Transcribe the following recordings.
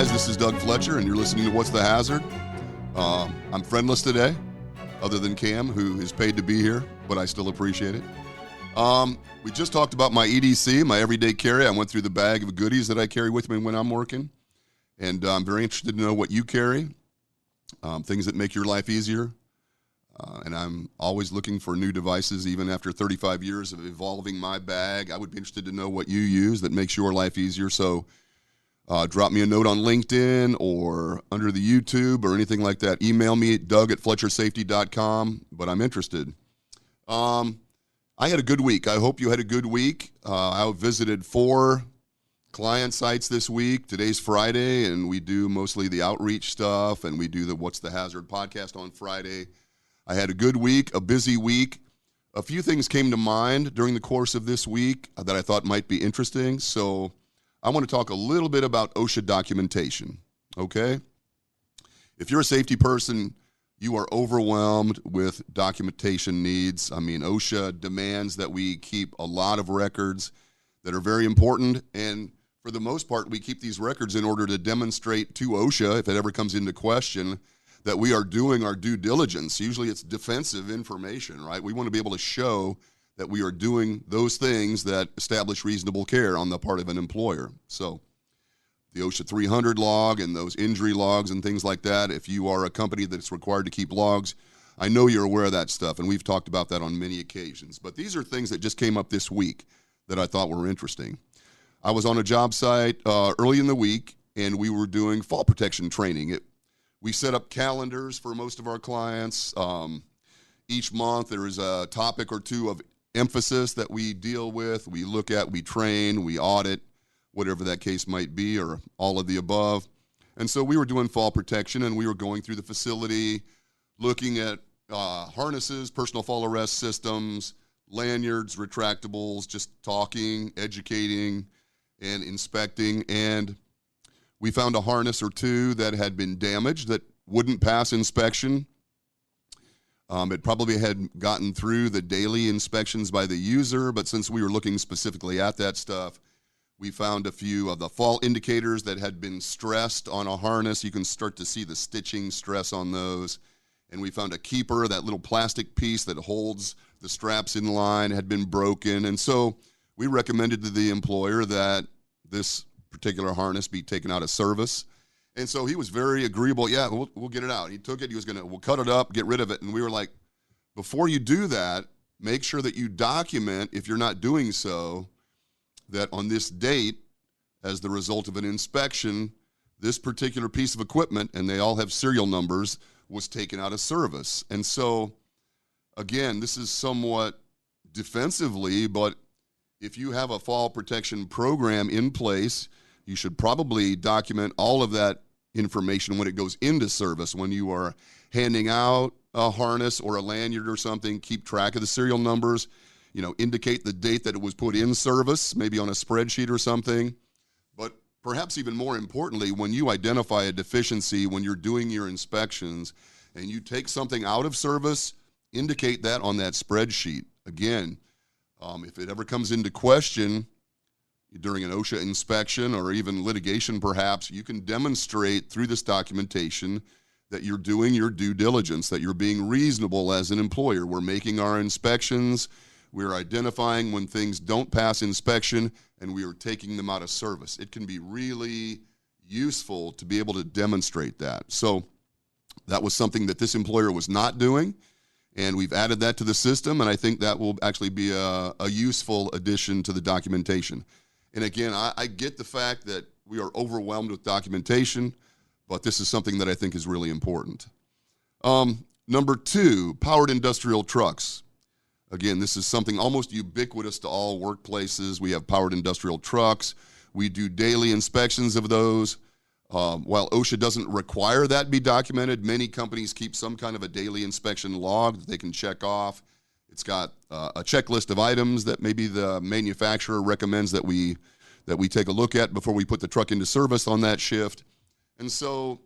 guys, this is Doug Fletcher, and you're listening to What's the Hazard? I'm friendless today, other than Cam, who is paid to be here, but I still appreciate it. We just talked about my EDC, my everyday carry. I went through the bag of goodies that I carry with me when I'm working, and I'm very interested to know what you carry, things that make your life easier. And I'm always looking for new devices, even after 35 years of evolving my bag. I would be interested to know what you use that makes your life easier. So drop me a note on LinkedIn or under the YouTube or anything like that. Email me at doug@fletchersafety.com, but I'm interested. I had a good week. I hope you had a good week. I visited 4 client sites this week. Today's Friday, and we do mostly the outreach stuff, and we do the What's the Hazard podcast on Friday. I had a good week, a busy week. A few things came to mind during the course of this week that I thought might be interesting. So I want to talk a little bit about OSHA documentation, okay? If you're a safety person, you are overwhelmed with documentation needs. I mean, OSHA demands that we keep a lot of records that are very important, and for the most part, we keep these records in order to demonstrate to OSHA, if it ever comes into question, that we are doing our due diligence. Usually it's defensive information, right? We want to be able to show that we are doing those things that establish reasonable care on the part of an employer. So the OSHA 300 log and those injury logs and things like that, if you are a company that's required to keep logs, I know you're aware of that stuff, and we've talked about that on many occasions. But these are things that just came up this week that I thought were interesting. I was on a job site early in the week, and we were doing fall protection training. We set up calendars for most of our clients. Each month there is a topic or two of emphasis that we deal with. We look at, we train, we audit, whatever that case might be, or all of the above. And so we were doing fall protection, and we were going through the facility, looking at harnesses, personal fall arrest systems, lanyards, retractables, just talking, educating, and inspecting. And we found a harness or two that had been damaged that wouldn't pass inspection. It probably had gotten through the daily inspections by the user, but since we were looking specifically at that stuff, we found a few of the fall indicators that had been stressed on a harness. You can start to see the stitching stress on those. And we found a keeper, that little plastic piece that holds the straps in line, had been broken. And so we recommended to the employer that this particular harness be taken out of service. And so he was very agreeable. Yeah, we'll get it out. He took it. He was we'll cut it up, get rid of it. And we were like, before you do that, make sure that you document, if you're not doing so, that on this date, as the result of an inspection, this particular piece of equipment, and they all have serial numbers, was taken out of service. And so, again, this is somewhat defensively, but if you have a fall protection program in place, you should probably document all of that information when it goes into service. When you are handing out a harness or a lanyard or something, keep track of the serial numbers, indicate the date that it was put in service, maybe on a spreadsheet or something. But perhaps even more importantly, when you identify a deficiency, when you're doing your inspections and you take something out of service, indicate that on that spreadsheet. Again, if it ever comes into question during an OSHA inspection or even litigation perhaps, you can demonstrate through this documentation that you're doing your due diligence, that you're being reasonable as an employer. We're making our inspections, we're identifying when things don't pass inspection, and we are taking them out of service. It can be really useful to be able to demonstrate that. So that was something that this employer was not doing, and we've added that to the system, and I think that will actually be a useful addition to the documentation. And again, I get the fact that we are overwhelmed with documentation, but this is something that I think is really important. Number 2, powered industrial trucks. Again, this is something almost ubiquitous to all workplaces. We have powered industrial trucks. We do daily inspections of those. While OSHA doesn't require that be documented, many companies keep some kind of a daily inspection log that they can check off. It's got a checklist of items that maybe the manufacturer recommends that we take a look at before we put the truck into service on that shift. And so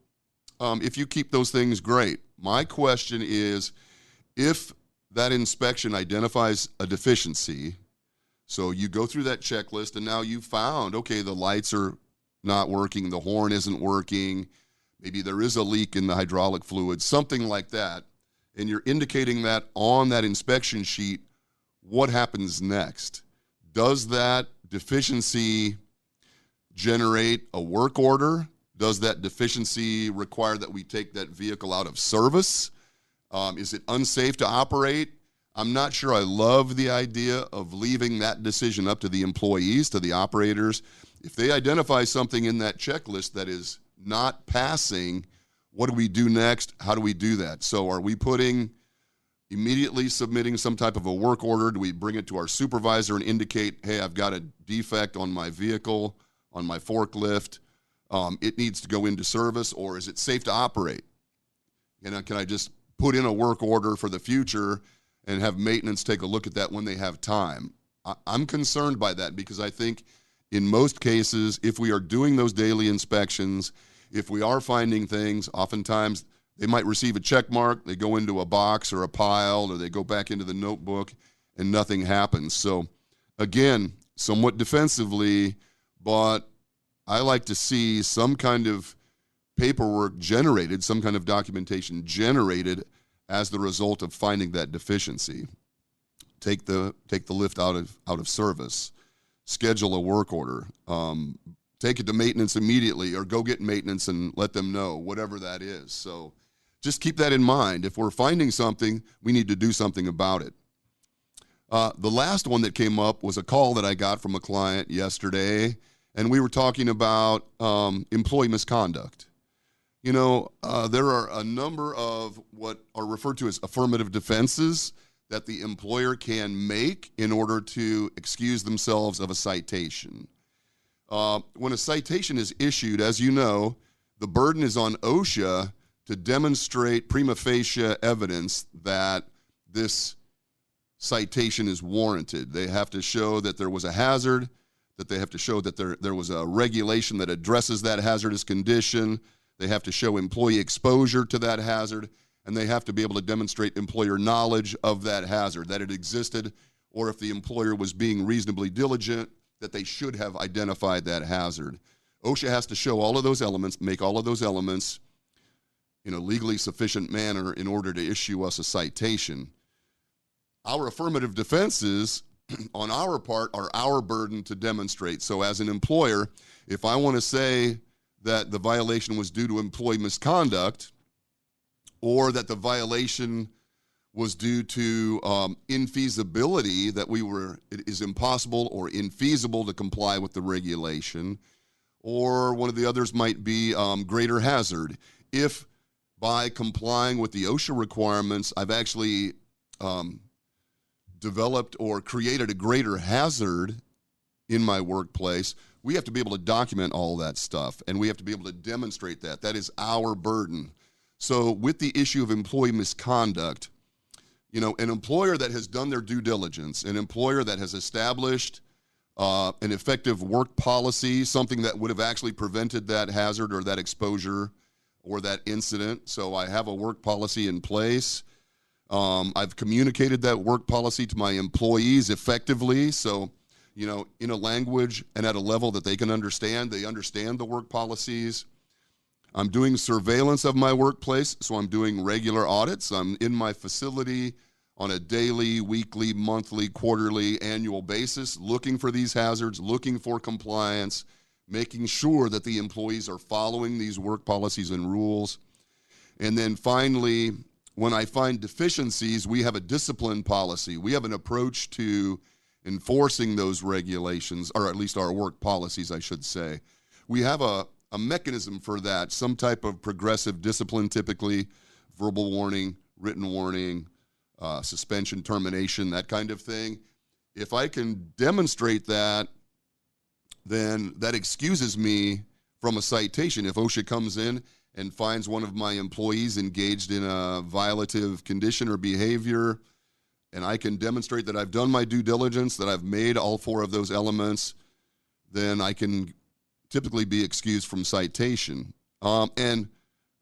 if you keep those things, great. My question is, if that inspection identifies a deficiency, so you go through that checklist and now you found, okay, the lights are not working, the horn isn't working, maybe there is a leak in the hydraulic fluid, something like that, and you're indicating that on that inspection sheet, what happens next? Does that deficiency generate a work order? Does that deficiency require that we take that vehicle out of service? Is it unsafe to operate? I'm not sure I love the idea of leaving that decision up to the employees, to the operators. If they identify something in that checklist that is not passing, what do we do next? How do we do that? So are we immediately submitting some type of a work order? Do we bring it to our supervisor and indicate, hey, I've got a defect on my vehicle, on my forklift, it needs to go into service, or is it safe to operate? Can I just put in a work order for the future and have maintenance take a look at that when they have time? I'm concerned by that because I think in most cases, if we are doing those daily inspections, if we are finding things, oftentimes they might receive a check mark, they go into a box or a pile, or they go back into the notebook and nothing happens. So again, somewhat defensively, but I like to see some kind of paperwork generated, some kind of documentation generated as the result of finding that deficiency. Take the lift out of service, schedule a work order, take it to maintenance immediately, or go get maintenance and let them know, whatever that is. So just keep that in mind. If we're finding something, we need to do something about it. The last one that came up was a call that I got from a client yesterday, and we were talking about employee misconduct. There are a number of what are referred to as affirmative defenses that the employer can make in order to excuse themselves of a citation. When a citation is issued, as you know, the burden is on OSHA to demonstrate prima facie evidence that this citation is warranted. They have to show that there was a hazard, that they have to show that there was a regulation that addresses that hazardous condition. They have to show employee exposure to that hazard, and they have to be able to demonstrate employer knowledge of that hazard, that it existed, or if the employer was being reasonably diligent, that they should have identified that hazard. OSHA has to show all of those elements, make all of those elements in a legally sufficient manner in order to issue us a citation. Our affirmative defenses on our part are our burden to demonstrate. So as an employer, if I want to say that the violation was due to employee misconduct, or that the violation was due to infeasibility, that it is impossible or infeasible to comply with the regulation, or one of the others might be greater hazard. If by complying with the OSHA requirements, I've actually developed or created a greater hazard in my workplace, we have to be able to document all that stuff, and we have to be able to demonstrate that. That is our burden. So with the issue of employee misconduct, an employer that has done their due diligence, an employer that has established an effective work policy, something that would have actually prevented that hazard or that exposure or that incident. So I have a work policy in place. I've communicated that work policy to my employees effectively. So, in a language and at a level that they can understand, they understand the work policies. I'm doing surveillance of my workplace, so I'm doing regular audits. I'm in my facility on a daily, weekly, monthly, quarterly, annual basis, looking for these hazards, looking for compliance, making sure that the employees are following these work policies and rules. And then finally, when I find deficiencies, we have a discipline policy. We have an approach to enforcing those regulations, or at least our work policies, I should say. We have a mechanism for that, some type of progressive discipline, typically verbal warning, written warning, suspension, termination, that kind of thing. If I can demonstrate that, then that excuses me from a citation. If OSHA comes in and finds one of my employees engaged in a violative condition or behavior, and I can demonstrate that I've done my due diligence, that I've made all four of those elements, then I can typically be excused from citation. And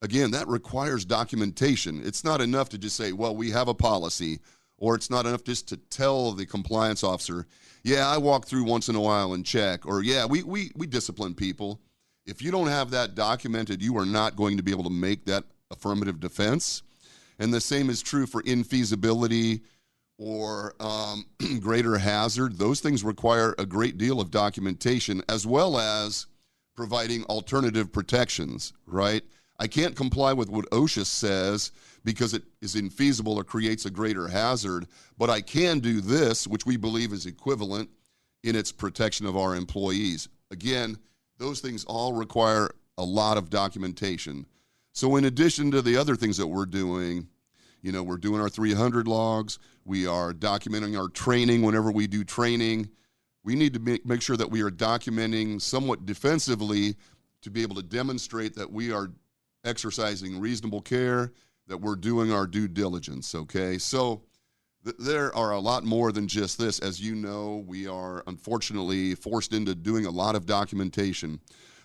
again, that requires documentation. It's not enough to just say, well, we have a policy, or it's not enough just to tell the compliance officer, yeah, I walk through once in a while and check, or yeah, we discipline people. If you don't have that documented, you are not going to be able to make that affirmative defense. And the same is true for infeasibility or greater hazard. Those things require a great deal of documentation, as well as providing alternative protections, right? I can't comply with what OSHA says because it is infeasible or creates a greater hazard, but I can do this, which we believe is equivalent in its protection of our employees. Again, those things all require a lot of documentation. So in addition to the other things that we're doing, we're doing our 300 logs. We are documenting our training whenever we do training. We need to make sure that we are documenting somewhat defensively to be able to demonstrate that we are exercising reasonable care, that we're doing our due diligence, okay? So there are a lot more than just this. As you know, we are unfortunately forced into doing a lot of documentation.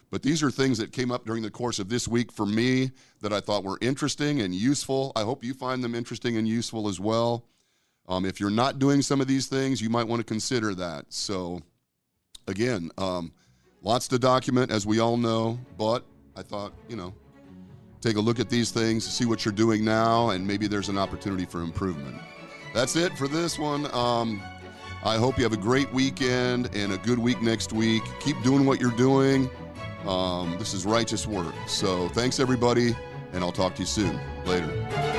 But these are things that came up during the course of this week for me that I thought were interesting and useful. I hope you find them interesting and useful as well. If you're not doing some of these things, you might want to consider that. So, again, lots to document, as we all know, but I thought, take a look at these things, see what you're doing now, and maybe there's an opportunity for improvement. That's it for this one. I hope you have a great weekend and a good week next week. Keep doing what you're doing. This is righteous work. So thanks, everybody, and I'll talk to you soon. Later.